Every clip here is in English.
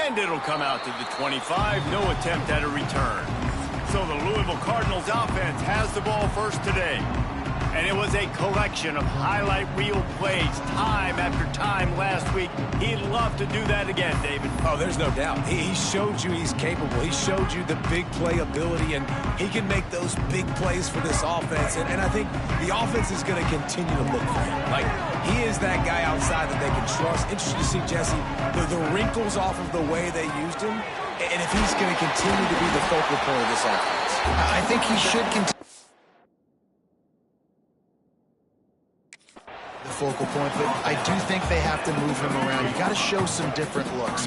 And it'll come out to the 25. No attempt at a return. So the Louisville Cardinals offense has the ball first today. And it was a collection of highlight reel plays time after time last week. He'd love to do that again, David. Oh, there's no doubt. He showed you he's capable. He showed you the big play ability, and he can make those big plays for this offense. And I think the offense is going to continue to look for him. Like, he is that guy outside that they can trust. Interesting to see, Jesse, the wrinkles off of the way they used him, and if he's going to continue to be the focal point of this offense. I think he should continue. Focal point, but I do think they have to move him around. You got to show some different looks.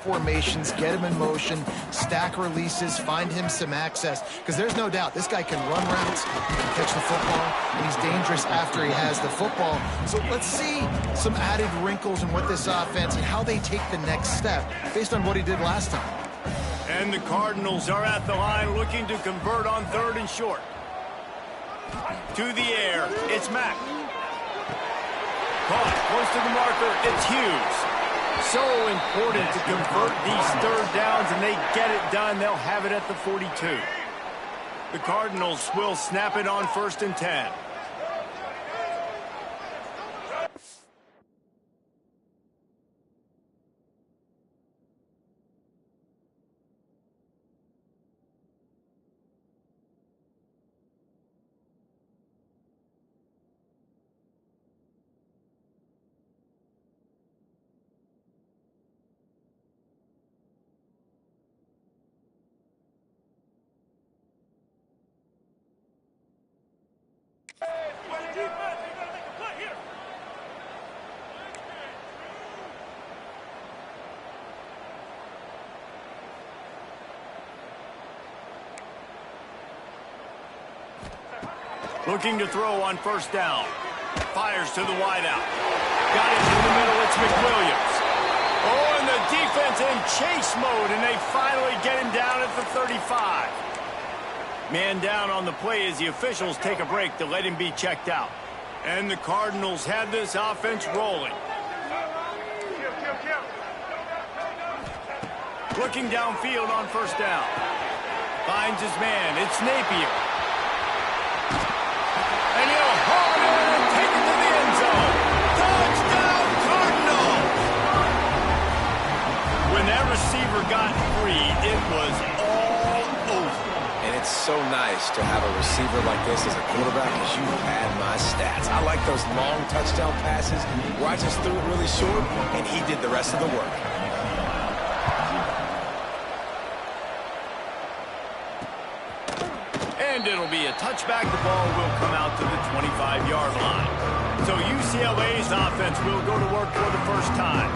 Formations, get him in motion, stack releases, find him some access, because there's no doubt this guy can run routes, he can catch the football, and he's dangerous after he has the football. So let's see some added wrinkles in what this offense and how they take the next step based on what he did last time. And the Cardinals are at the line looking to convert on 3rd and short. To the air, it's Mack. Caught close to the marker, it's Hughes. So important to convert these 3rd downs, and they get it done. They'll have it at the 42. The Cardinals will snap it on 1st and 10. Looking to throw on 1st down. Fires to the wideout. Got it in the middle. It's McWilliams. Oh, and the defense in chase mode, and they finally get him down at the 35. Man down on the play as the officials take a break to let him be checked out. And the Cardinals have this offense rolling. Looking downfield on 1st down. Finds his man. It's Napier. And he'll haul it in and take it to the end zone. Touchdown, Cardinals! When that receiver got free, it was all over. And it's so nice to have a receiver like this as a quarterback, because you had my stats. I like those long touchdown passes where I just threw it really short, and he did the rest of the work. And it'll be a touchback. The ball will come out to the 25-yard line. So UCLA's offense will go to work for the first time.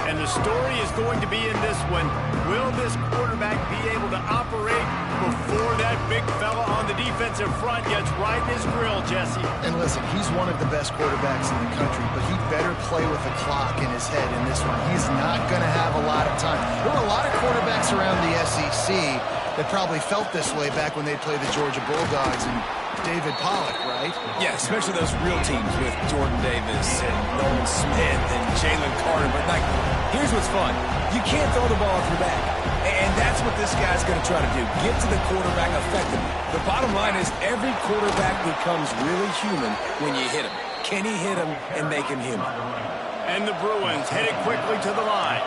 And the story is going to be in this one. Will this quarterback be able to operate before that big fella on the defensive front gets right in his grill, Jesse? And listen, he's one of the best quarterbacks in the country, but he better play with the clock in his head in this one. He's not going to have a lot of time. There were a lot of quarterbacks around the SEC that probably felt this way back when they played the Georgia Bulldogs and David Pollock, right? Yeah, especially those real teams with Jordan Davis and Nolan Smith and Jalen Carter. But, like, here's what's fun. You can't throw the ball off your back. And that's what this guy's going to try to do. Get to the quarterback effectively. The bottom line is every quarterback becomes really human when you hit him. Can he hit him and make him human? And the Bruins headed quickly to the line.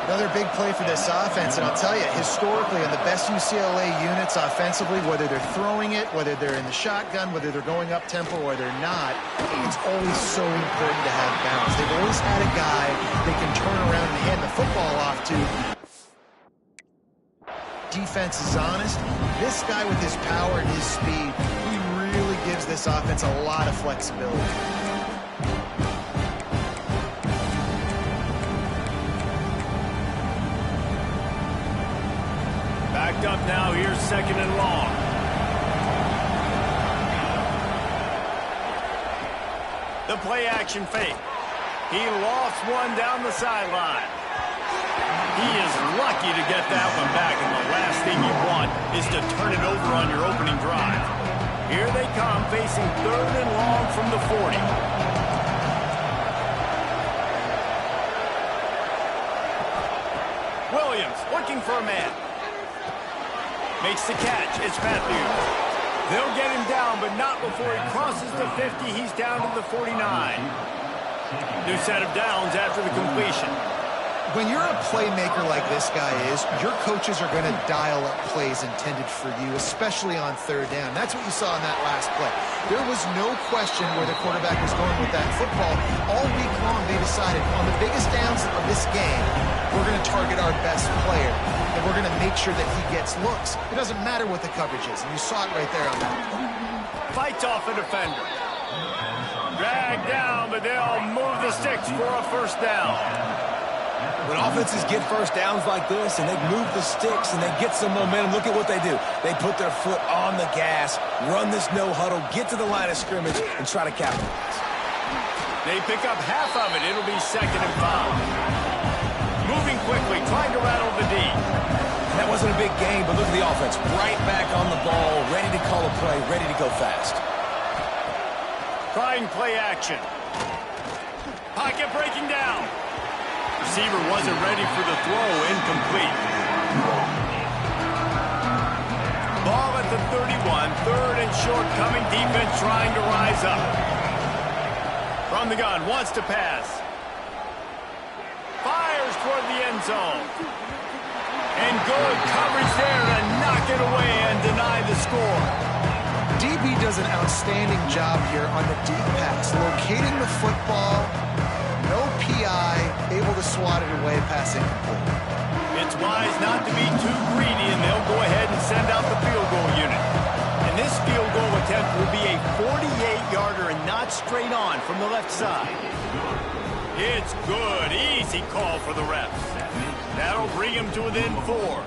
Another big play for this offense, and I'll tell you, historically, in the best UCLA units offensively, whether they're throwing it, whether they're in the shotgun, whether they're going up-tempo or they're not, it's always so important to have balance. They've always had a guy they can turn around and hand the football off to. defense is honest. This guy with his power and his speed, he really gives this offense a lot of flexibility. Backed up now, here's 2nd and long. The play action fake. He lost one down the sideline. He is lucky to get that one back, and the last thing you want is to turn it over on your opening drive. Here they come, facing 3rd and long from the 40. Williams looking for a man. Makes the catch. It's Matthews. They'll get him down, but not before he crosses the 50. He's down to the 49. New set of downs after the completion. When you're a playmaker like this guy is, your coaches are going to dial up plays intended for you, especially on 3rd down. That's what you saw in that last play. There was no question where the quarterback was going with that football. All week long, they decided on the biggest downs of this game, we're going to target our best player, and we're going to make sure that he gets looks. It doesn't matter what the coverage is, and you saw it right there on that play. Fights off a defender. Dragged down, but they'll move the sticks for a 1st down. When offenses get 1st downs like this and they move the sticks and they get some momentum, look at what they do. They put their foot on the gas, run this no huddle, get to the line of scrimmage, and try to capitalize. They pick up half of it. It'll be 2nd and 5. Moving quickly, trying to rattle the D. That wasn't a big game, but look at the offense. Right back on the ball, ready to call a play, ready to go fast. Trying play action. Pocket breaking down. Receiver wasn't ready for the throw, incomplete. Ball at the 31, 3rd and short coming, defense trying to rise up. From the gun, wants to pass. Fires toward the end zone. And good coverage there to knock it away and deny the score. DB does an outstanding job here on the deep pass, locating the football. No PI, able to swat it away, pass incomplete. It's wise not to be too greedy, and they'll go ahead and send out the field goal unit. And this field goal attempt will be a 48-yarder and not straight on from the left side. It's good. Easy call for the refs. That'll bring him to within 4.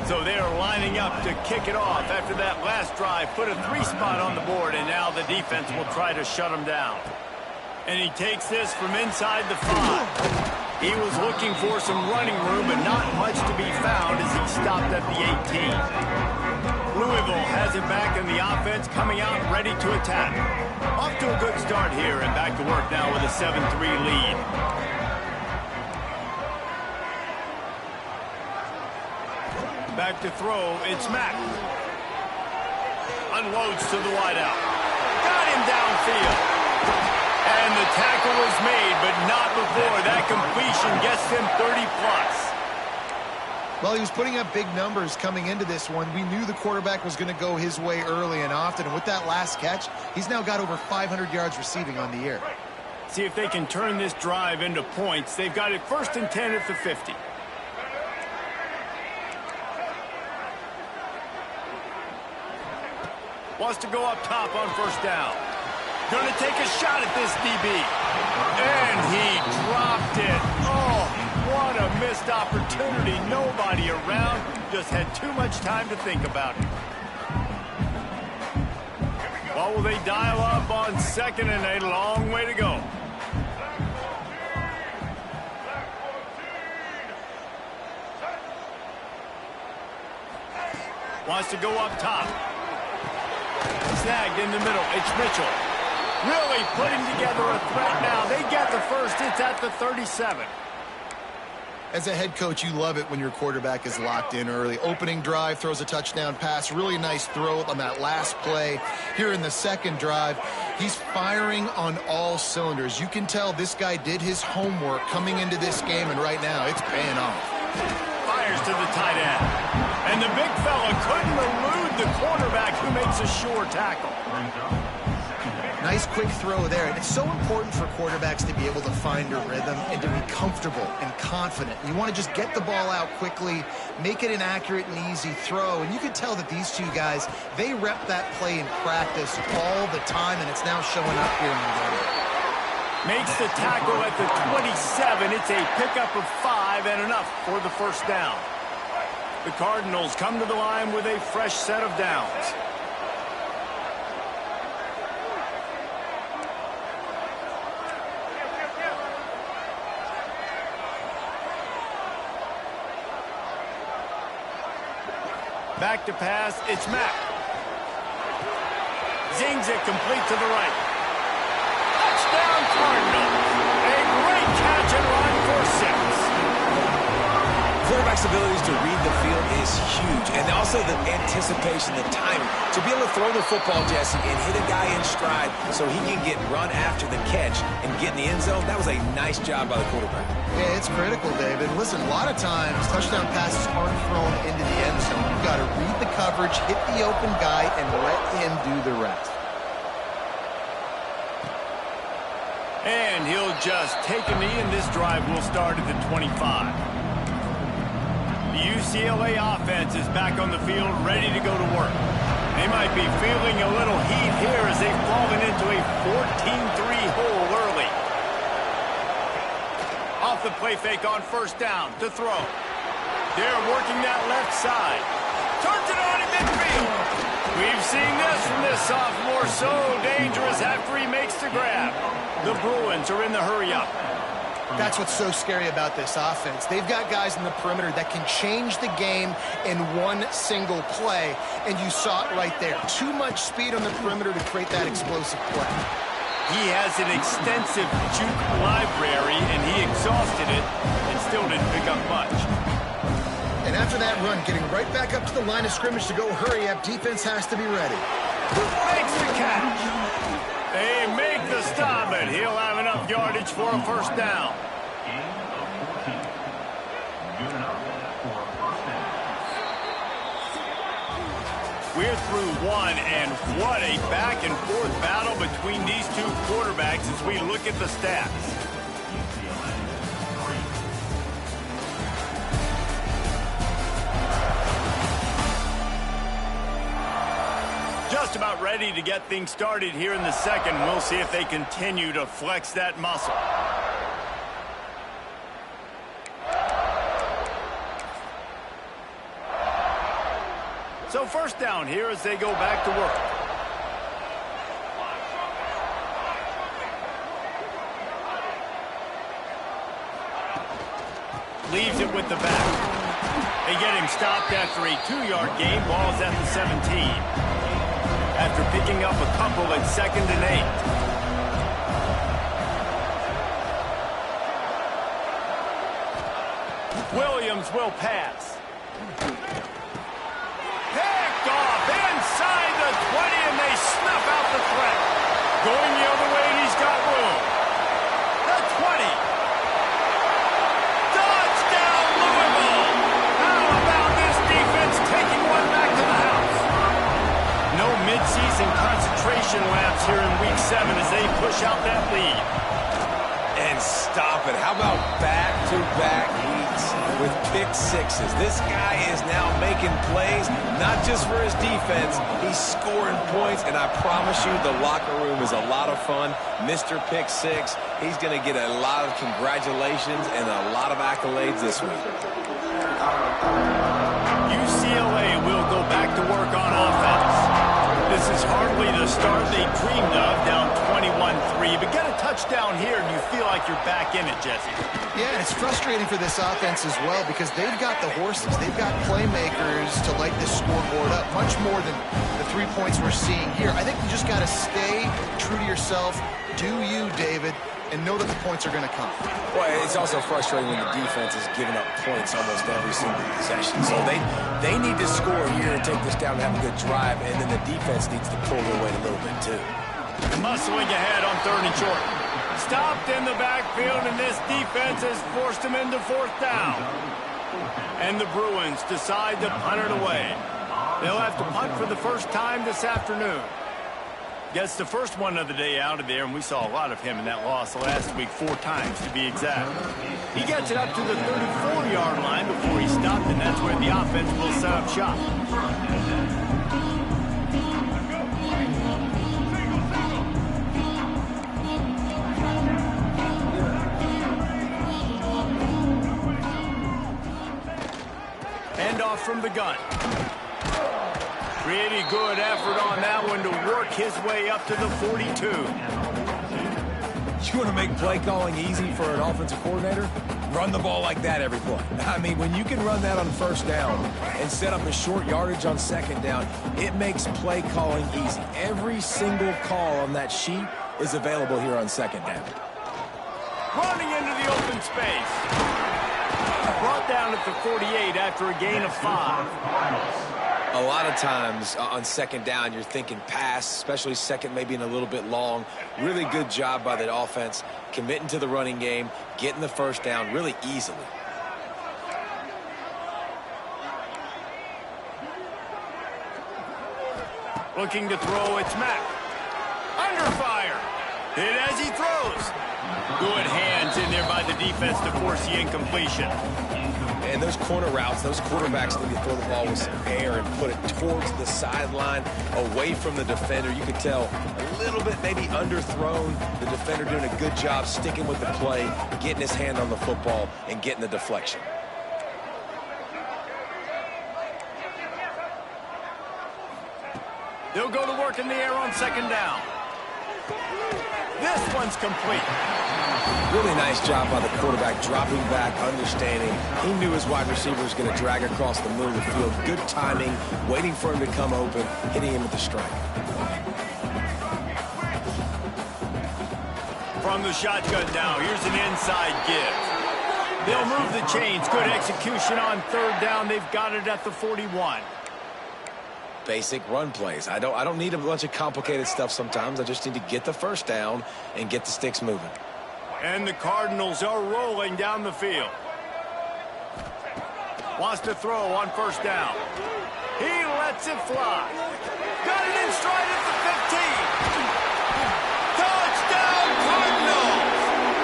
So they're lining up to kick it off after that last drive. Put a 3 spot on the board, and now the defense will try to shut him down. And he takes this from inside the 5. He was looking for some running room, but not much to be found as he stopped at the 18. Louisville has it back in the offense, coming out ready to attack. Off to a good start here, and back to work now with a 7-3 lead. Back to throw, it's Mack. Unloads to the wideout. Got him downfield. And the tackle was made, but not before that completion gets him 30-plus. Well, he was putting up big numbers coming into this one. We knew the quarterback was going to go his way early and often, and with that last catch, he's now got over 500 yards receiving on the year. See if they can turn this drive into points. They've got it 1st and 10 at the 50. Wants to go up top on 1st down. Going to take a shot at this DB. And he dropped it. Oh, what a missed opportunity. Nobody around. Just had too much time to think about it. Well, will they dial up on 2nd and a long way to go? Wants to go up top. Snagged in the middle. It's Mitchell. Really putting together a threat now. They get the 1st. It's at the 37. As a head coach, you love it when your quarterback is locked in early. Opening drive, throws a touchdown pass. Really nice throw on that last play. Here in the 2nd drive, he's firing on all cylinders. You can tell this guy did his homework coming into this game, and right now it's paying off. Fires to the tight end. And the big fella couldn't elude the quarterback who makes a sure tackle. Nice quick throw there. And it's so important for quarterbacks to be able to find a rhythm and to be comfortable and confident. You want to just get the ball out quickly, make it an accurate and easy throw. And you can tell that these two guys, they rep that play in practice all the time, and it's now showing up here in the game. Makes the tackle at the 27. It's a pickup of 5 and enough for the first down. The Cardinals come to the line with a fresh set of downs. Back to pass, it's Mack. Zings it complete to the right. Touchdown Cardinals. A great catch and run for 6. Quarterback's abilities to read the field is huge, and also the anticipation, the timing. To be able to throw the football, Jesse, and hit a guy in stride so he can get run after the catch and get in the end zone, that was a nice job by the quarterback. Yeah, it's critical, David. Listen, a lot of times touchdown passes aren't thrown into the end zone. You've got to read the coverage, hit the open guy, and let him do the rest. And he'll just take a knee, and this drive will start at the 25. The UCLA offense is back on the field, ready to go to work. They might be feeling a little heat here as they've fallen into a 14-3 hole early. Off the play fake on first down to throw. They're working that left side. Turns it on in midfield. We've seen this from this sophomore, so dangerous after he makes the grab. The Bruins are in the hurry-up. That's what's so scary about this offense. They've got guys in the perimeter that can change the game in one single play, and you saw it right there. Too much speed on the perimeter to create that explosive play. He has an extensive juke library, and he exhausted it and still didn't pick up much. And after that run, getting right back up to the line of scrimmage to go hurry up, defense has to be ready. Makes the catch. They make the stop, and he'll have enough yardage for a first down. We're through one, and what a back-and-forth battle between these two quarterbacks as we look at the stats. Just about ready to get things started here in the second. We'll see if they continue to flex that muscle. So first down here as they go back to work. Leaves it with the back. They get him stopped after a 2-yard gain. Ball's at the 17. After picking up a couple at 2nd and 8. Williams will pass. Picked off inside the 20, and they snuff out the threat. Going the other way, and he's got room. The 20. Touchdown, Louisville. How about this defense taking one back to the house? No midseason concentration laps here in Week 7 as they push out that lead. And stop it. How about back-to-back weeks with pick sixes? This guy is now making plays, not just for his defense. He's scoring points, and I promise you the locker room is a lot of fun. Mr. Pick Six, he's going to get a lot of congratulations and a lot of accolades this week. UCLA will go back to work on offense. This is hardly the start they dreamed of, down 21-3, but get a touchdown here and you feel like you're back in it, Jesse. Yeah, and it's frustrating for this offense as well because they've got the horses. They've got playmakers to light this scoreboard up, much more than the 3 points we're seeing here. I think you just got to stay true to yourself. Do you, David, and know that the points are going to come. Well, it's also frustrating when the defense is giving up points almost every single possession. So they need to score here and take this down and have a good drive, and then the defense needs to pull their weight a little bit too. Muscling ahead on 3rd and short. Stopped in the backfield, and this defense has forced him into 4th down. And the Bruins decide to punt it away. They'll have to punt for the first time this afternoon. Gets the first one of the day out of there, and we saw a lot of him in that loss last week, 4 times to be exact. He gets it up to the 34-yard line before he stopped, and that's where the offense will set up shop. Handoff from the gun. Pretty good effort on that one to work his way up to the 42. You want to make play calling easy for an offensive coordinator? Run the ball like that every play. I mean, when you can run that on first down and set up a short yardage on second down, it makes play calling easy. Every single call on that sheet is available here on second down. Running into the open space. Brought down at the 48 after a gain of 5. A lot of times on second down, you're thinking pass, especially second maybe in a little bit long. Really good job by the offense, committing to the running game, getting the first down really easily. Looking to throw, it's Mack. Under fire. Hit as he throws. Good hands in there by the defense to force the incompletion. And those corner routes, those quarterbacks need to throw the ball with some air and put it towards the sideline, away from the defender. You could tell a little bit maybe underthrown. The defender doing a good job sticking with the play, getting his hand on the football, and getting the deflection. They'll go to work in the air on second down. This one's complete. Really nice job by the quarterback, dropping back, understanding. He knew his wide receiver was going to drag across the middle of the field. Good timing, waiting for him to come open, hitting him with the strike. From the shotgun now, here's an inside give. They'll move the chains. Good execution on third down. They've got it at the 41. Basic run plays. I don't need a bunch of complicated stuff sometimes. I just need to get the first down and get the sticks moving. And the Cardinals are rolling down the field. Wants to throw on first down. He lets it fly. Got it in stride at the 15. Touchdown, Cardinals!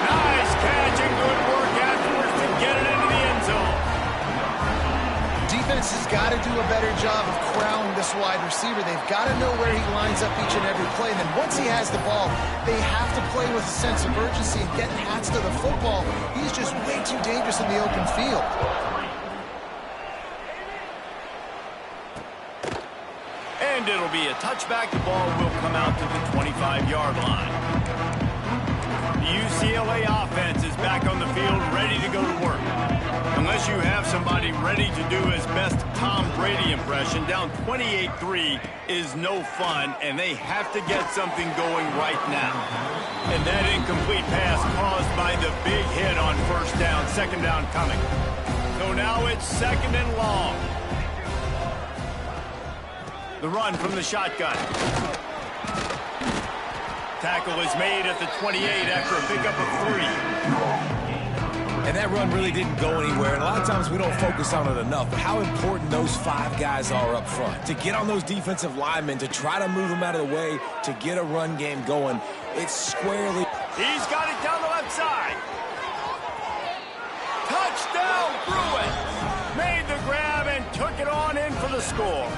Nice catch and good work afterwards to get it into the end zone. Defense has got to do a better job of corralling this wide receiver. They've got to know where he lines up each and every play. And then once he has the ball, they have to play with a sense of urgency and get hats to the football. He's just way too dangerous in the open field. And it'll be a touchback. The ball will come out to the 25-yard line. The UCLA offense is back on the field, ready to go to work. Unless you have somebody ready to do his best Tom Brady impression, down 28-3 is no fun, and they have to get something going right now. And that incomplete pass caused by the big hit on first down, second down coming. So now it's second and long. The run from the shotgun. Tackle is made at the 28 after a pickup of 3. And that run really didn't go anywhere. And a lot of times we don't focus on it enough. But how important those 5 guys are up front. To get on those defensive linemen, to try to move them out of the way, to get a run game going. It's squarely. He's got it down the left side. Touchdown, Bruins. Made the grab and took it on in for the score.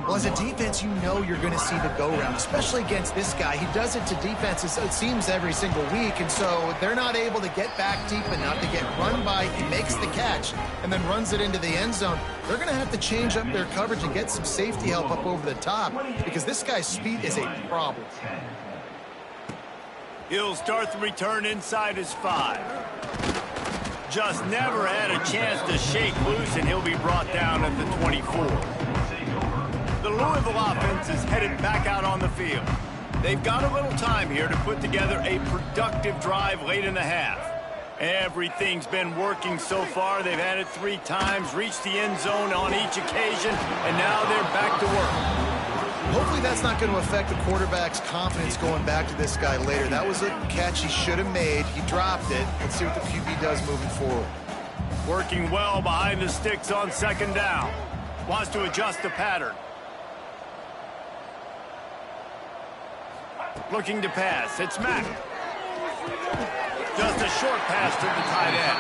Well, as a defense, you know you're going to see the go-round, especially against this guy. He does it to defenses, it seems, every single week, and so they're not able to get back deep enough to get run by. He makes the catch and then runs it into the end zone. They're going to have to change up their coverage and get some safety help up over the top because this guy's speed is a problem. He'll start the return inside his 5. Just never had a chance to shake loose, and he'll be brought down at the 24. The Louisville offense is headed back out on the field. They've got a little time here to put together a productive drive late in the half. Everything's been working so far. They've had it 3 times, reached the end zone on each occasion, and now they're back to work. Hopefully that's not going to affect the quarterback's confidence going back to this guy later. That was a catch he should have made. He dropped it. Let's see what the QB does moving forward. Working well behind the sticks on second down. Wants to adjust the pattern. Looking to pass. It's Mack. Just a short pass to the tight end.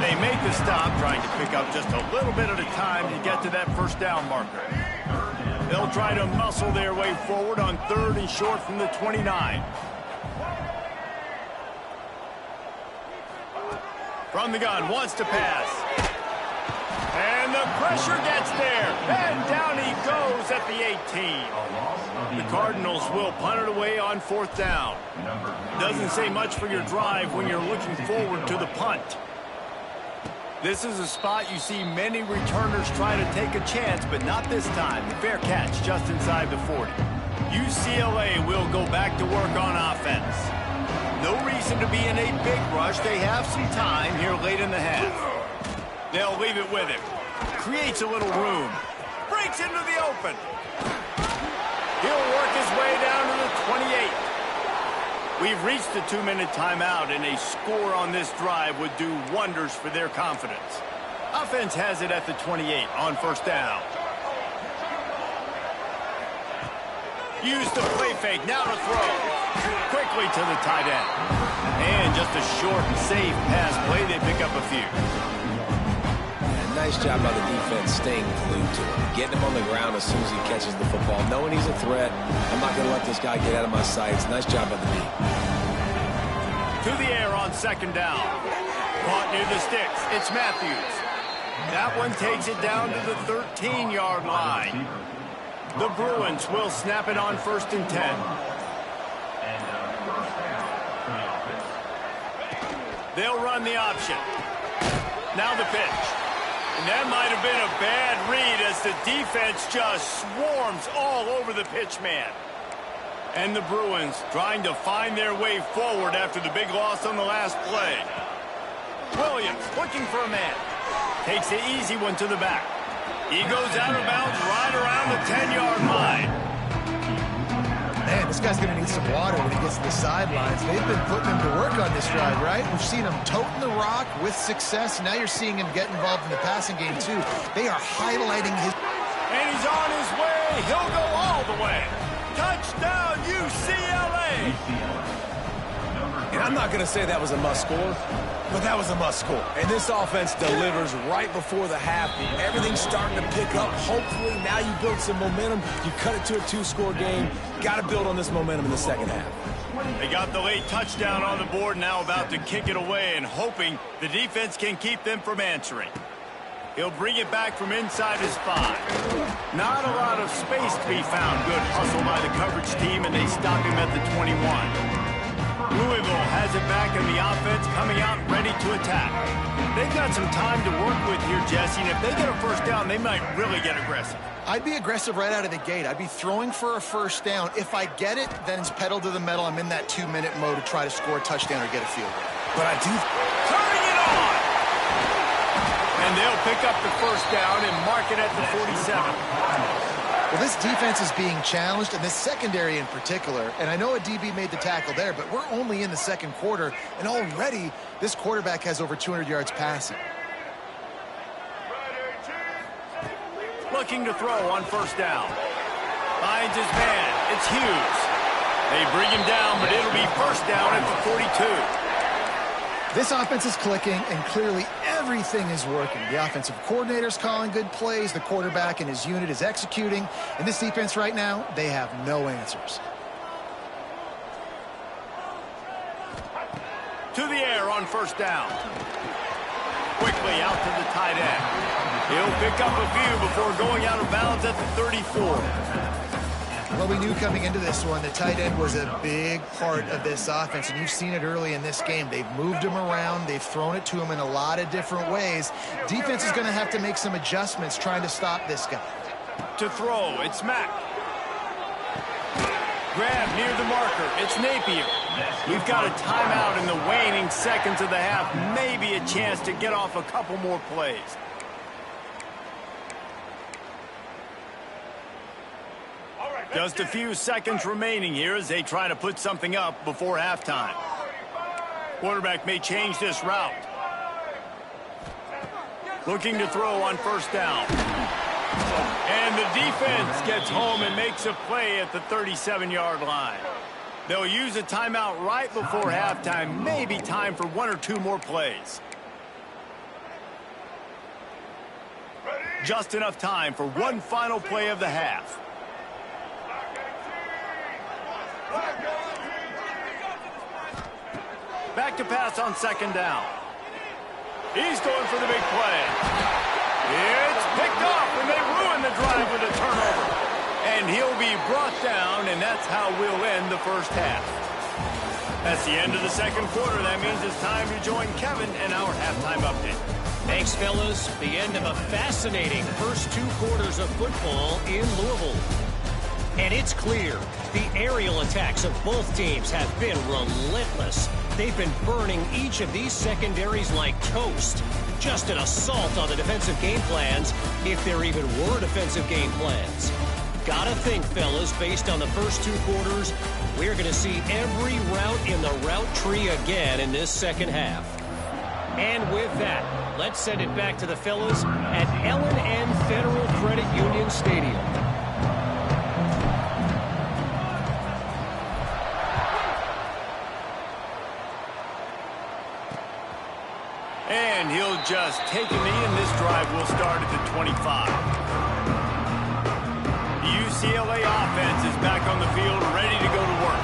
They make the stop, trying to pick up just a little bit at a time to get to that first down marker. They'll try to muscle their way forward on 3rd and short from the 29. From the gun, wants to pass. And the pressure gets there. And down he goes at the 18. The Cardinals will punt it away on 4th down. Doesn't say much for your drive when you're looking forward to the punt. This is a spot you see many returners try to take a chance, but not this time. The fair catch just inside the 40. UCLA will go back to work on offense. No reason to be in a big rush. They have some time here late in the half. They'll leave it with him. Creates a little room. Breaks into the open. He'll work his way down to the 28. We've reached the 2-minute timeout, and a score on this drive would do wonders for their confidence. Offense has it at the 28 on 1st down. Use the play fake, now to throw. Quickly to the tight end. And just a short and safe pass play, they pick up a few. Nice job by the defense staying glued to him, getting him on the ground as soon as he catches the football, knowing he's a threat. I'm not going to let this guy get out of my sights. Nice job by the D. To the air on 2nd down. Caught near the sticks. It's Matthews. That one takes it down to the 13-yard line. The Bruins will snap it on 1st and 10. They'll run the option. Now the pitch. And that might have been a bad read as the defense just swarms all over the pitch man. And the Bruins trying to find their way forward after the big loss on the last play. Williams looking for a man. Takes the easy one to the back. He goes out of bounds right around the 10-yard line. Man, this guy's going to need some water when he gets to the sidelines. They've been putting him to work on this drive, right? We've seen him toting the rock with success. Now you're seeing him get involved in the passing game, too. They are highlighting his... And he's on his way. He'll go all the way. Touchdown, UCLA! And I'm not going to say that was a must score, but that was a must score. And this offense delivers right before the half. Everything's starting to pick up. Hopefully now you build some momentum. You cut it to a 2-score game. Got to build on this momentum in the second half. They got the late touchdown on the board, now about to kick it away and hoping the defense can keep them from answering. He'll bring it back from inside his 5. Not a lot of space to be found. Good hustle by the coverage team, and they stop him at the 21. Louisville has it back, and the offense coming out ready to attack. They've got some time to work with here, Jesse, and if they get a first down, they might really get aggressive. I'd be aggressive right out of the gate. I'd be throwing for a first down. If I get it, then it's pedal to the metal. I'm in that 2-minute mode to try to score a touchdown or get a field goal. But I do... Turning it on! And they'll pick up the first down and mark it at the 47. Well, this defense is being challenged, and this secondary in particular. And I know a DB made the tackle there, but we're only in the 2nd quarter, and already this quarterback has over 200 yards passing. Looking to throw on 1st down. Finds his man. It's Hughes. They bring him down, but it'll be 1st down at the 42. This offense is clicking, and clearly everything is working. The offensive coordinator's calling good plays. The quarterback and his unit is executing. And this defense right now, they have no answers. To the air on 1st down. Quickly out to the tight end. He'll pick up a few before going out of bounds at the 34. Well, we knew coming into this one, the tight end was a big part of this offense, and you've seen it early in this game. They've moved him around. They've thrown it to him in a lot of different ways. Defense is going to have to make some adjustments trying to stop this guy. To throw, it's Mack. Grab near the marker. It's Napier. We've got a timeout in the waning seconds of the half. Maybe a chance to get off a couple more plays. Just a few seconds remaining here as they try to put something up before halftime. Quarterback may change this route. Looking to throw on 1st down. And the defense gets home and makes a play at the 37-yard line. They'll use a timeout right before halftime. Maybe time for 1 or 2 more plays. Just enough time for one final play of the half. Back to pass on 2nd down. He's going for the big play. It's picked off, and they ruin the drive with a turnover. And he'll be brought down, and that's how we'll end the first half. That's the end of the 2nd quarter. That means it's time to join Kevin and our halftime update. Thanks, fellas. The end of a fascinating first 2 quarters of football in Louisville. And it's clear the aerial attacks of both teams have been relentless. They've been burning each of these secondaries like toast. Just an assault on the defensive game plans, if there even were defensive game plans. Gotta think, fellas, based on the first 2 quarters, we're going to see every route in the route tree again in this second half. And with that, let's send it back to the fellas at L&N Federal Credit Union Stadium. And he'll just take a knee, and this drive will start at the 25. The UCLA offense is back on the field, ready to go to work.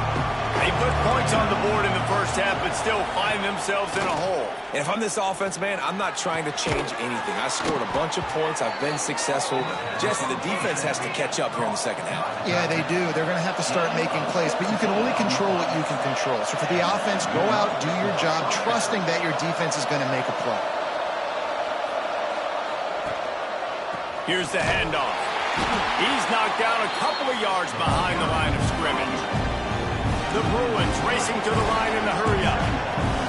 They put points on the board in the first half, but still find themselves in a hole. And if I'm this offense, man, I'm not trying to change anything. I scored a bunch of points. I've been successful. Jesse, the defense has to catch up here in the second half. Yeah, they do. They're going to have to start making plays, but you can only control what you can control. So for the offense, go out, do your job, trusting that your defense is going to make a play. Here's the handoff. He's knocked down a couple of yards behind the line of scrimmage. The Bruins racing to the line in the hurry-up.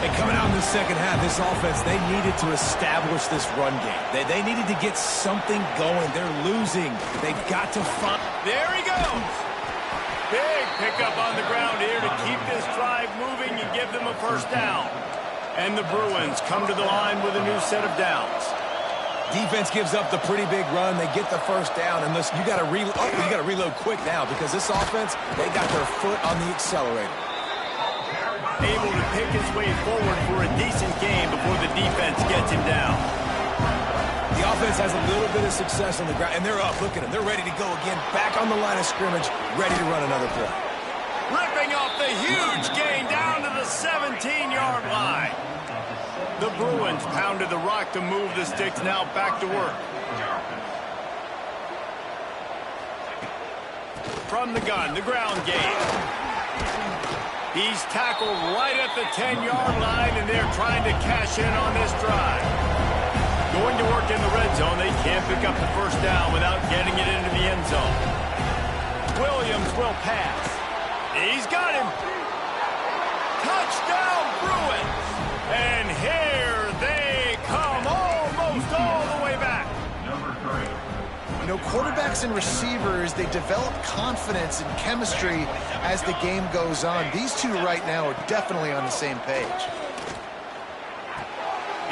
And coming out in the second half, this offense, they needed to establish this run game. They needed to get something going. They're losing. They've got to find... There he goes. Big pickup on the ground here to keep this drive moving and give them a first down. And the Bruins come to the line with a new set of downs. Defense gives up the pretty big run. They get the first down. And listen, you got to reload quick now because this offense, they got their foot on the accelerator. Able to pick his way forward for a decent game before the defense gets him down. The offense has a little bit of success on the ground, and they're up. Look at them. They're ready to go again. Back on the line of scrimmage, ready to run another play. Ripping off the huge gain down to the 17-yard line. The Bruins pounded the rock to move the sticks, now back to work. From the gun, the ground game. He's tackled right at the 10-yard line, and they're trying to cash in on this drive. Going to work in the red zone, they can't pick up the first down without getting it into the end zone. Williams will pass. He's got him. Touchdown, Bruins. And here they come, almost all the way back. You know, quarterbacks and receivers, they develop confidence and chemistry as the game goes on. These two right now are definitely on the same page.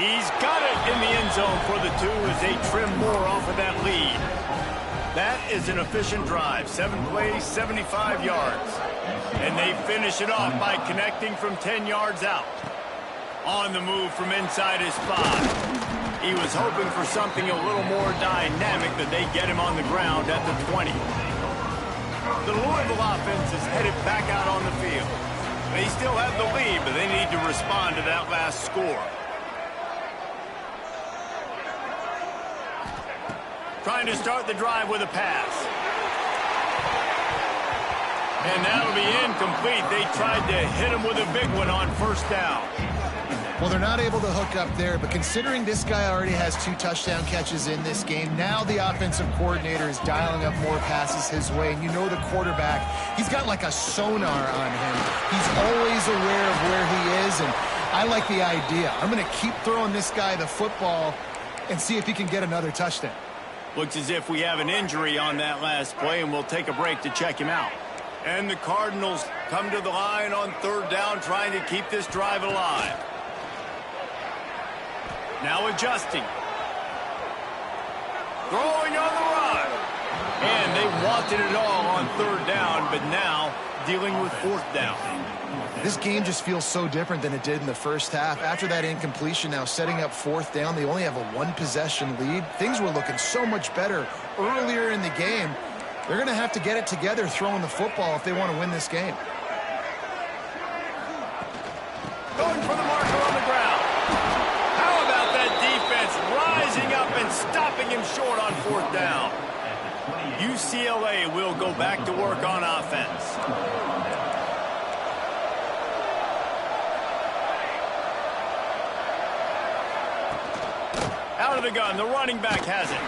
He's got it in the end zone for the 2 as they trim more off of that lead. That is an efficient drive. 7 plays, 75 yards. And they finish it off by connecting from 10 yards out. On the move from inside his spot. He was hoping for something a little more dynamic, but they get him on the ground at the 20. The Louisville offense is headed back out on the field. They still have the lead, but they need to respond to that last score. Trying to start the drive with a pass. And that'll be incomplete. They tried to hit him with a big one on first down. Well, they're not able to hook up there, but considering this guy already has 2 touchdown catches in this game, now the offensive coordinator is dialing up more passes his way. And you know the quarterback, he's got like a sonar on him. He's always aware of where he is, and I like the idea. I'm going to keep throwing this guy the football and see if he can get another touchdown. Looks as if we have an injury on that last play, and we'll take a break to check him out. And the Cardinals come to the line on 3rd down, trying to keep this drive alive. Now adjusting. Throwing on the run. And they wanted it all on 3rd down, but now dealing with fourth down. This game just feels so different than it did in the first half. After that incompletion, now setting up fourth down, they only have a one-possession lead. Things were looking so much better earlier in the game. They're going to have to get it together throwing the football if they want to win this game. Going for the marker on the ground. How about that defense rising up and stopping him short on fourth down? UCLA will go back to work on offense. Out of the gun, the running back has it.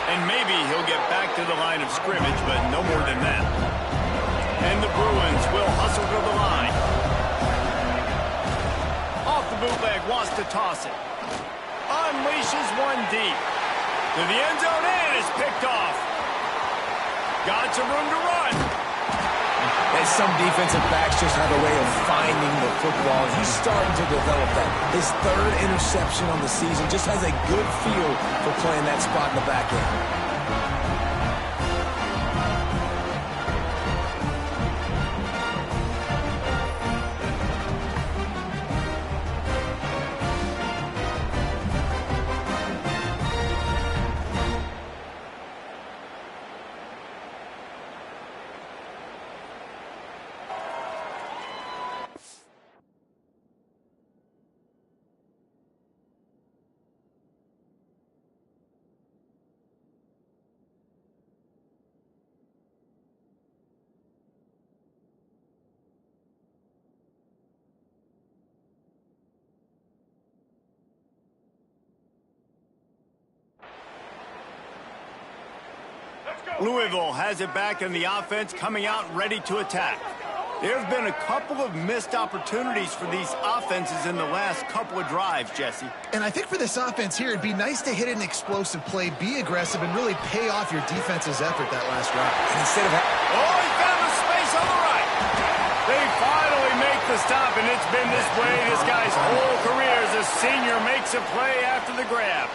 And maybe he'll get back to the line of scrimmage, but no more than that. And the Bruins will hustle to the line. Off the bootleg, wants to toss it. Unleashes one deep. To the end zone, and is picked off. Got some room to run. And some defensive backs just have a way of finding the football. He's starting to develop that. His third interception on the season just has a good feel for playing that spot in the back end. Louisville has it back in the offense, coming out ready to attack. There have been a couple of missed opportunities for these offenses in the last couple of drives, Jesse. And I think for this offense here, it'd be nice to hit an explosive play, be aggressive, and really pay off your defense's effort that last drive. And instead of... Oh, he found the space on the right. They finally make the stop, and it's been this way this guy's whole career as a senior makes a play after the grab.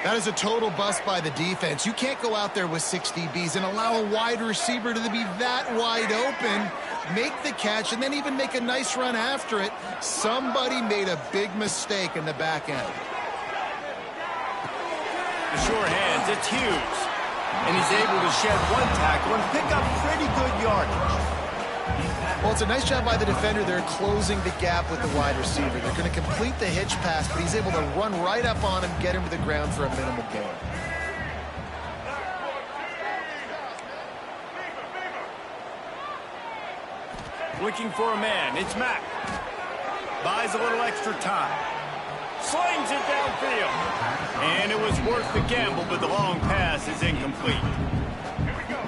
That is a total bust by the defense. You can't go out there with 6 DBs and allow a wide receiver to be that wide open, make the catch, and then even make a nice run after it. Somebody made a big mistake in the back end. The sure hands, it's Hughes. And he's able to shed one tackle and pick up pretty good yardage. Well, it's a nice job by the defender. They're closing the gap with the wide receiver. They're going to complete the hitch pass, but he's able to run right up on him, get him to the ground for a minimal gain. Looking for a man. It's Mack. Buys a little extra time. Slings it downfield. And it was worth the gamble, but the long pass is incomplete.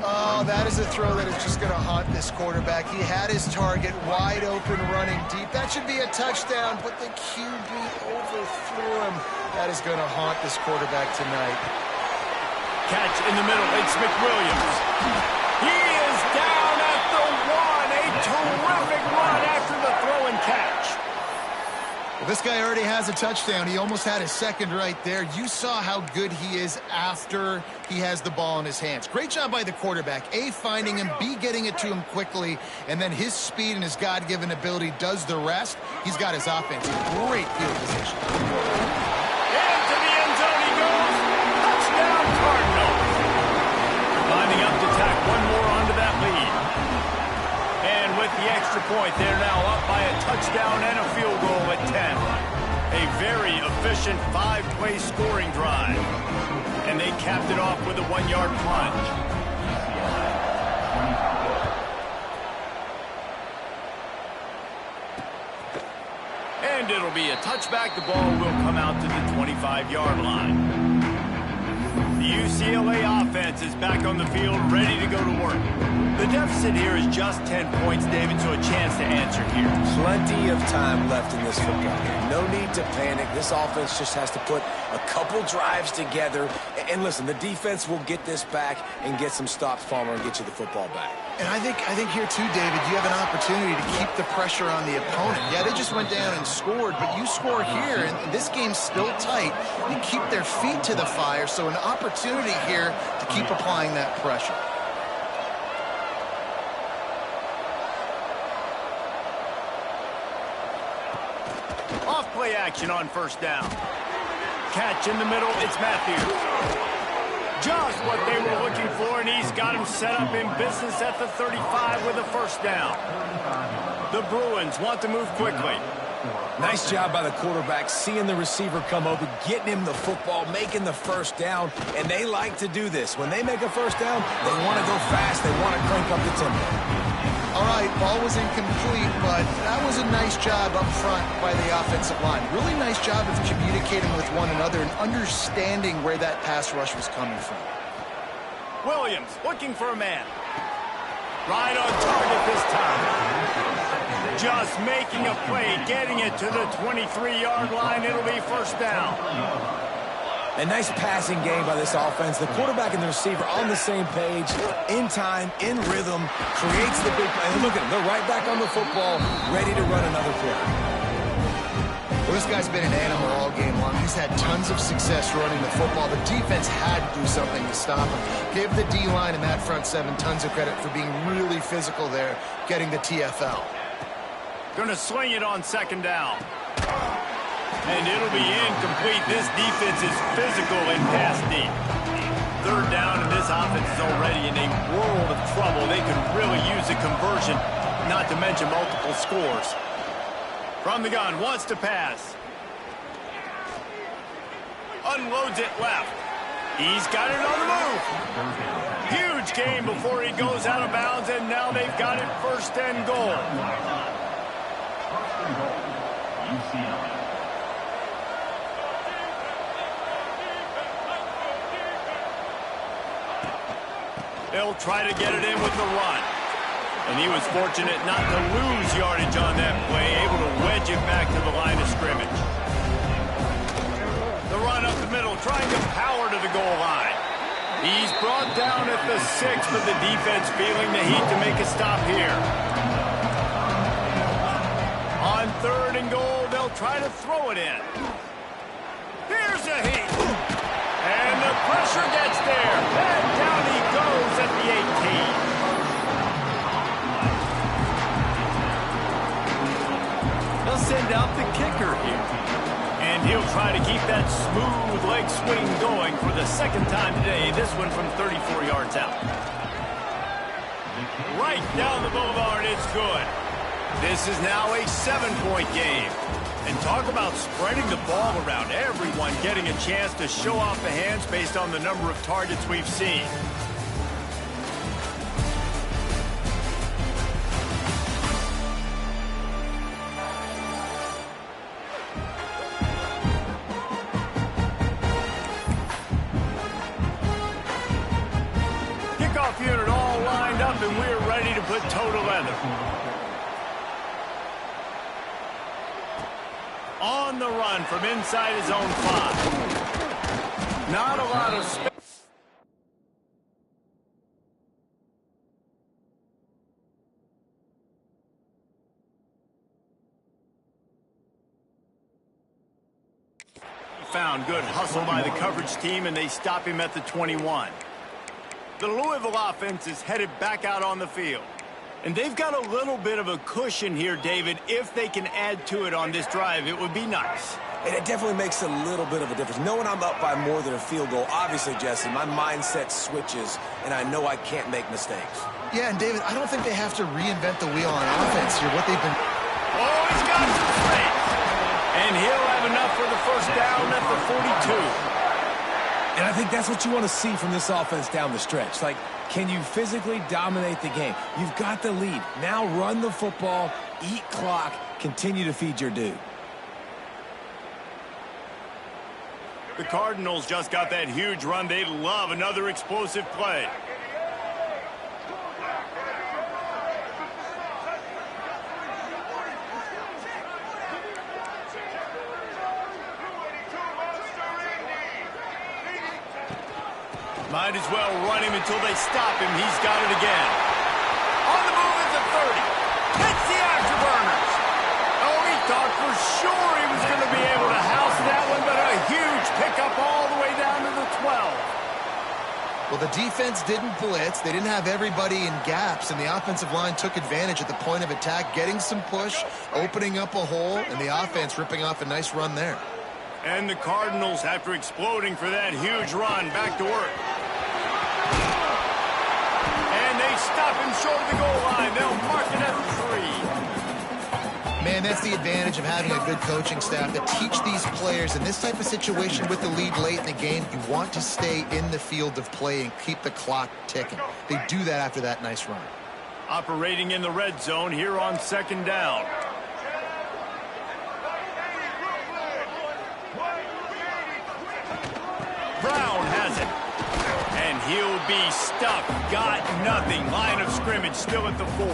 Oh, that is a throw that is just going to haunt this quarterback. He had his target wide open, running deep. That should be a touchdown, but the QB overthrew him. That is going to haunt this quarterback tonight. Catch in the middle. It's McWilliams. He is down at the 1. A terrific run after the throw and catch. Well, this guy already has a touchdown. He almost had a second right there. You saw how good he is after he has the ball in his hands. Great job by the quarterback. A, finding him, B, getting it to him quickly, and then his speed and his God-given ability does the rest. He's got his offense in great field position. And to the end zone he goes. Touchdown, Cardinals. Lining up to tack one more onto that lead. And with the extra point, they're now up by a touchdown and a field goal at 10. A very efficient 5-play scoring drive. And they capped it off with a 1-yard plunge. And it'll be a touchback. The ball will come out to the 25-yard line. The UCLA offense is back on the field, ready to go to work. The deficit here is just 10 points, David, so a chance to answer here. Plenty of time left in this football game. No need to panic. This offense just has to put a couple drives together. And listen, the defense will get this back and get some stops, Palmer, and get you the football back. And I think here too, David, you have an opportunity to keep the pressure on the opponent. Yeah, they just went down and scored, but you score here, and this game's still tight. You keep their feet to the fire, so an opportunity here to keep applying that pressure. action on first down. Catch in the middle, it's Matthews. Just what they were looking for, and he's got him set up in business at the 35 with a first down. The Bruins want to move quickly. Nice job by the quarterback, seeing the receiver come open, getting him the football, making the first down, and they like to do this. When they make a first down, they want to go fast, they want to crank up the tempo. All right, ball was incomplete, but that was a nice job up front by the offensive line. Really nice job of communicating with one another and understanding where that pass rush was coming from. Williams looking for a man. Right on target this time. Just making a play, getting it to the 23-yard line. It'll be first down. A nice passing game by this offense. The quarterback and the receiver on the same page, in time, in rhythm, creates the big play. And look at them. They're right back on the football, ready to run another play. Well, this guy's been an animal all game long. He's had tons of success running the football. The defense had to do something to stop him. Give the D-line and that front seven tons of credit for being really physical there, getting the TFL. Gonna swing it on second down. And it'll be incomplete. This defense is physical and pass deep. Third down, and this offense is already in a world of trouble. They could really use a conversion, not to mention multiple scores. From the gun, wants to pass. Unloads it left. He's got it on the move. Huge gain before he goes out of bounds, and now they've got it first and goal. They'll try to get it in with the run. And he was fortunate not to lose yardage on that play, able to wedge it back to the line of scrimmage. The run up the middle, trying to power to the goal line. He's brought down at the 6, but the defense feeling the heat to make a stop here. On third and goal, they'll try to throw it in. Here's a heat. And the pressure gets there. And down he goes at the 18. They'll send out the kicker here. And he'll try to keep that smooth leg swing going for the second time today. This one from 34 yards out. Right down the boulevard, it's good. This is now a 7-point game. And talk about spreading the ball around. Everyone getting a chance to show off the hands based on the number of targets we've seen. Kickoff unit all lined up, and we're ready to put toe to leather. On the run from inside his own 5. Not a lot of space. Found good hustle by the coverage team, and they stop him at the 21. The Louisville offense is headed back out on the field. And they've got a little bit of a cushion here, David. If they can add to it on this drive, it would be nice. And it definitely makes a little bit of a difference. Knowing I'm up by more than a field goal, obviously, Jesse, my mindset switches, and I know I can't make mistakes. Yeah, and David, I don't think they have to reinvent the wheel on offense here. What they've been... Oh, he's got some space. And he'll have enough for the first down at the 42. And I think that's what you want to see from this offense down the stretch. Like, can you physically dominate the game? You've got the lead. Now run the football, eat clock, continue to feed your dude. The Cardinals just got that huge run. They love another explosive play. Might as well run him until they stop him. He's got it again. On the move at the 30. Hits the afterburners. Oh, he thought for sure he was going to be able to house that one, but a huge pickup all the way down to the 12. Well, the defense didn't blitz. They didn't have everybody in gaps, and the offensive line took advantage at the point of attack, getting some push, opening up a hole, and the offense ripping off a nice run there. And the Cardinals, after exploding for that huge run, back to work. And they stop him short of the goal line. They'll mark it at 3. Man, that's the advantage of having a good coaching staff that teach these players in this type of situation with the lead late in the game. You want to stay in the field of play and keep the clock ticking. They do that after that nice run. Operating in the red zone here on 2nd down. Brown has it. And he'll be stuck. Got nothing. Line of scrimmage still at the 4.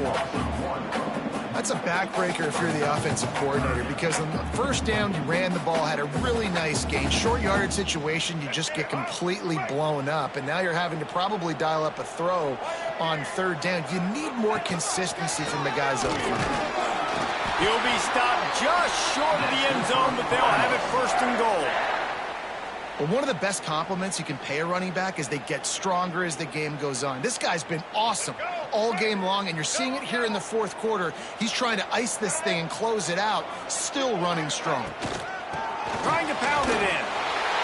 That's a backbreaker if you're the offensive coordinator, because on the first down, you ran the ball, had a really nice gain. Short yardage situation, you just get completely blown up, and now you're having to probably dial up a throw on 3rd down. You need more consistency from the guys up front. He'll be stopped just short of the end zone, but they'll have it 1st and goal. Well, one of the best compliments you can pay a running back is they get stronger as the game goes on. This guy's been awesome all game long, and you're seeing it here in the 4th quarter. He's trying to ice this thing and close it out, still running strong. Trying to pound it in.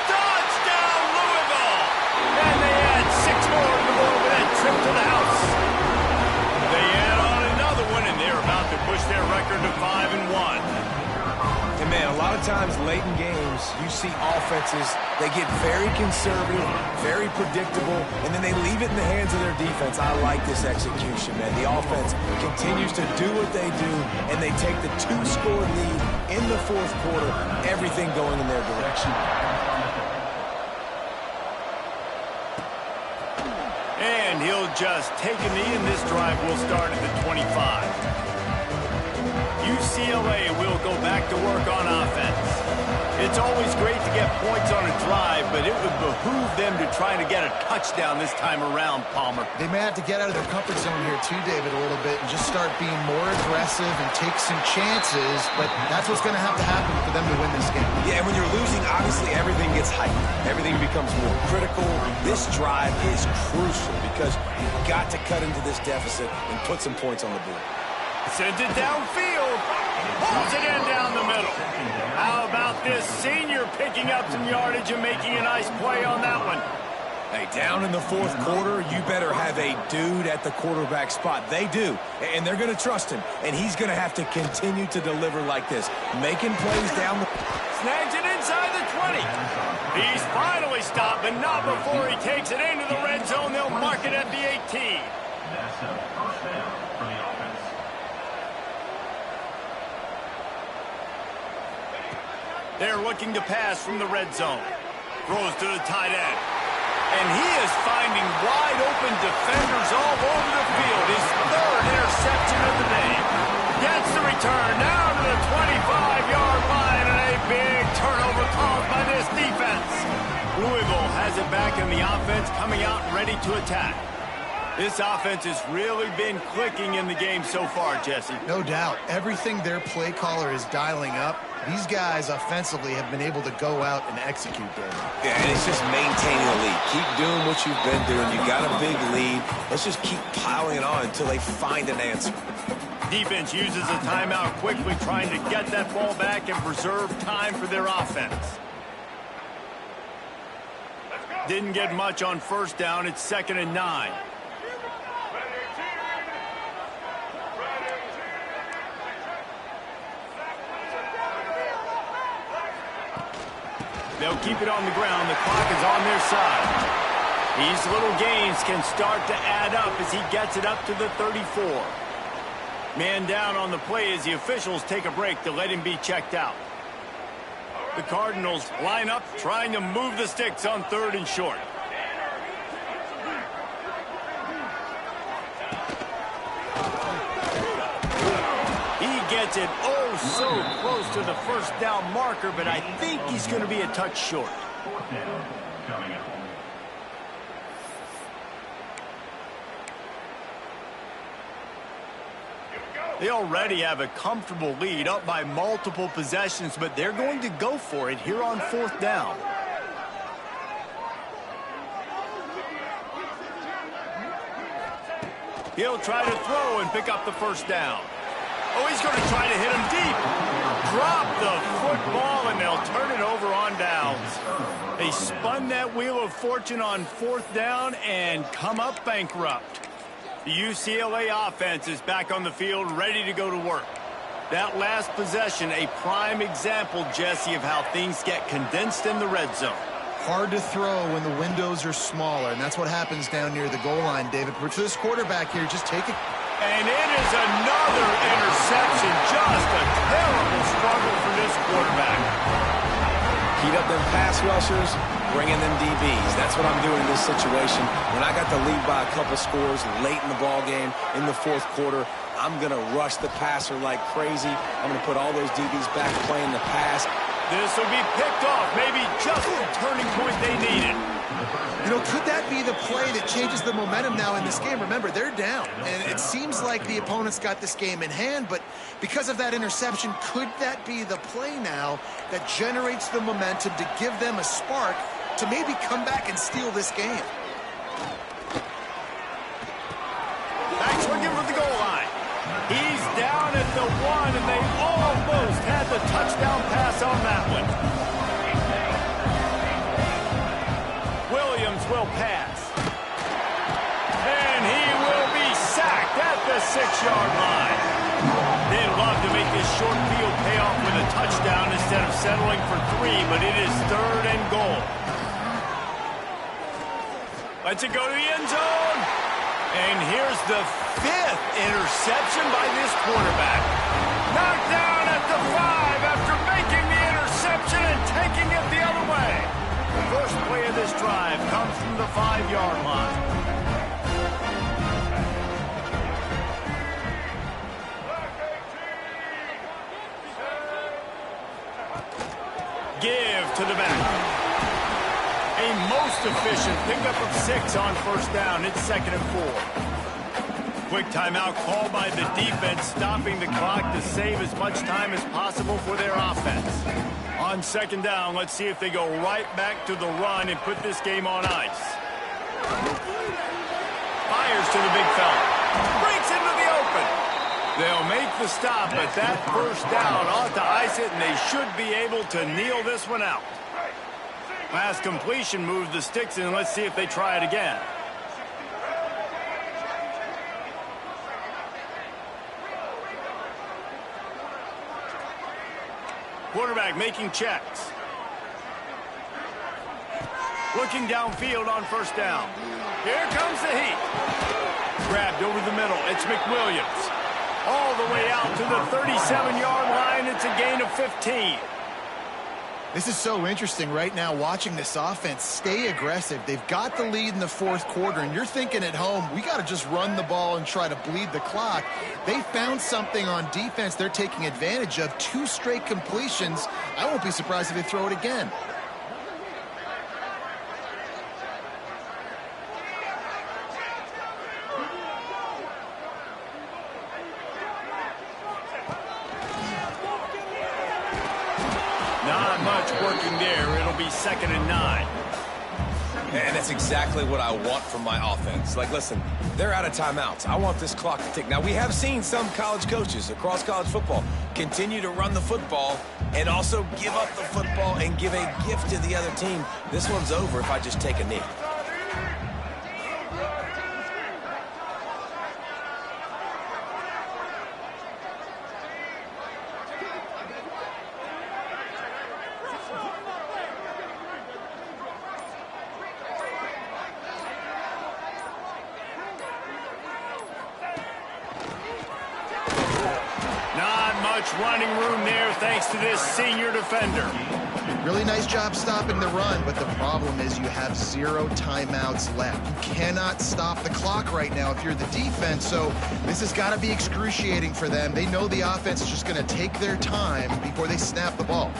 Touchdown, Louisville! And they add 6 more to the board with that trip to the house. They add on another one, and they're about to push their record to 5-1. And man, a lot of times late in games, you see offenses, they get very conservative, very predictable, and then they leave it in the hands of their defense. I like this execution, man. The offense continues to do what they do, and they take the 2-score lead in the 4th quarter, everything going in their direction. And he'll just take a knee, and this drive will start at the 25. UCLA will go back to work on offense. It's always great to get points on a drive, but it would behoove them to try to get a touchdown this time around, Palmer. They may have to get out of their comfort zone here too, David, a little bit and just start being more aggressive and take some chances, but that's what's going to have to happen for them to win this game. Yeah, and when you're losing, obviously everything gets heightened. Everything becomes more critical. This drive is crucial because you've got to cut into this deficit and put some points on the board. Sends it downfield. Pulls it in down the middle. How about this senior picking up some yardage and making a nice play on that one? Hey, down in the 4th quarter, you better have a dude at the quarterback spot. They do, and they're going to trust him, and he's going to have to continue to deliver like this, making plays down the... Snags it inside the 20. He's finally stopped, but not before he takes it into the red zone. They'll mark it at the 18. That's a first down for the offense. They're looking to pass from the red zone. Throws to the tight end. And he is finding wide open defenders all over the field. His 3rd interception of the day. Gets the return down to the 25-yard line, and a big turnover caused by this defense. Louisville has it back, and the offense coming out ready to attack. This offense has really been clicking in the game so far, Jesse. No doubt. Everything their play caller is dialing up, these guys offensively have been able to go out and execute, David. Yeah, and it's just maintaining the lead. Keep doing what you've been doing. You got a big lead. Let's just keep piling it on until they find an answer. Defense uses a timeout quickly, trying to get that ball back and preserve time for their offense. Didn't get much on 1st down. It's 2nd and 9. They'll keep it on the ground. The clock is on their side. These little gains can start to add up as he gets it up to the 34. Man down on the play as the officials take a break to let him be checked out. The Cardinals line up, trying to move the sticks on 3rd and short. Gets it so close to the 1st down marker, but I think he's going to be a touch short. 4th down coming up. They already have a comfortable lead, up by multiple possessions, but they're going to go for it here on 4th down. He'll try to throw and pick up the first down. Oh, he's going to try to hit him deep. Drop the football, and they'll turn it over on downs. They spun that wheel of fortune on fourth down and come up bankrupt. The UCLA offense is back on the field, ready to go to work. That last possession, a prime example, Jesse, of how things get condensed in the red zone. Hard to throw when the windows are smaller, and that's what happens down near the goal line, David. But for this quarterback here, just take it. And it is another interception. Just a terrible struggle for this quarterback. Heat up them pass rushers, bring in them DBs. That's what I'm doing in this situation. When I got the lead by a couple scores late in the ball game, in the fourth quarter, I'm going to rush the passer like crazy. I'm going to put all those DBs back playing the pass. This will be picked off. Maybe just the turning point they needed. You know, could that be the play that changes the momentum now in this game? Remember, they're down, and it seems like the opponent's got this game in hand, but because of that interception, could that be the play now that generates the momentum to give them a spark to maybe come back and steal this game? Thanks for giving for the goal line. He's down at the 1, and they almost had the touchdown pass on that one. Williams will pass. And he will be sacked at the 6-yard line. They'd love to make this short field pay off with a touchdown instead of settling for 3, but it is 3rd and goal. Lets it go to the end zone. And here's the 5th interception by this quarterback. Knocked down at the 5 after making the interception and taking it the other way. The first play of this drive comes from the 5-yard line. Give to the back. A most efficient pickup of 6 on first down. It's 2nd and 4. Quick timeout called by the defense, stopping the clock to save as much time as possible for their offense. On 2nd down, let's see if they go right back to the run and put this game on ice. Fires to the big fella. Breaks into the open. They'll make the stop, but that first down ought to ice it, and they should be able to kneel this one out. Pass completion moved the sticks in. Let's see if they try it again. Quarterback making checks. Looking downfield on first down. Here comes the heat. Grabbed over the middle. It's McWilliams. All the way out to the 37-yard line. It's a gain of 15. This is so interesting right now, watching this offense stay aggressive. They've got the lead in the fourth quarter, and you're thinking at home, we got to just run the ball and try to bleed the clock. They found something on defense they're taking advantage of. 2 straight completions. I won't be surprised if they throw it again. Not much working there. It'll be 2nd and 9. And that's exactly what I want from my offense. Like, listen, they're out of timeouts. I want this clock to tick. Now, we have seen some college coaches across college football continue to run the football and also give up the football and give a gift to the other team. This one's over if I just take a knee. Running room there thanks to this senior defender. Really nice job stopping the run, but the problem is you have 0 timeouts left. You cannot stop the clock right now if you're the defense, so this has got to be excruciating for them. They know the offense is just going to take their time before they snap the ball.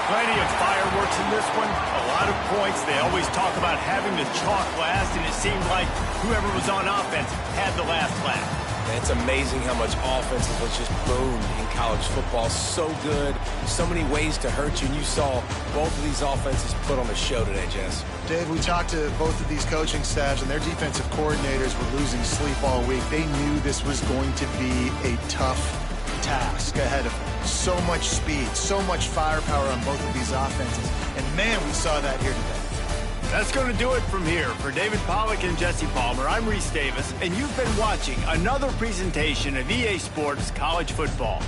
Plenty of fireworks in this one. A lot of points. They always talk about having the chalk last, and it seemed like whoever was on offense had the last laugh. It's amazing how much offenses have just boomed in college football. So good, so many ways to hurt you, and you saw both of these offenses put on a show today, Jess. Dave, we talked to both of these coaching staffs, and their defensive coordinators were losing sleep all week. They knew this was going to be a tough task ahead of them. So much speed, so much firepower on both of these offenses, and man, we saw that here today. That's going to do it from here. For David Pollack and Jesse Palmer, I'm Reese Davis, and you've been watching another presentation of EA Sports College Football.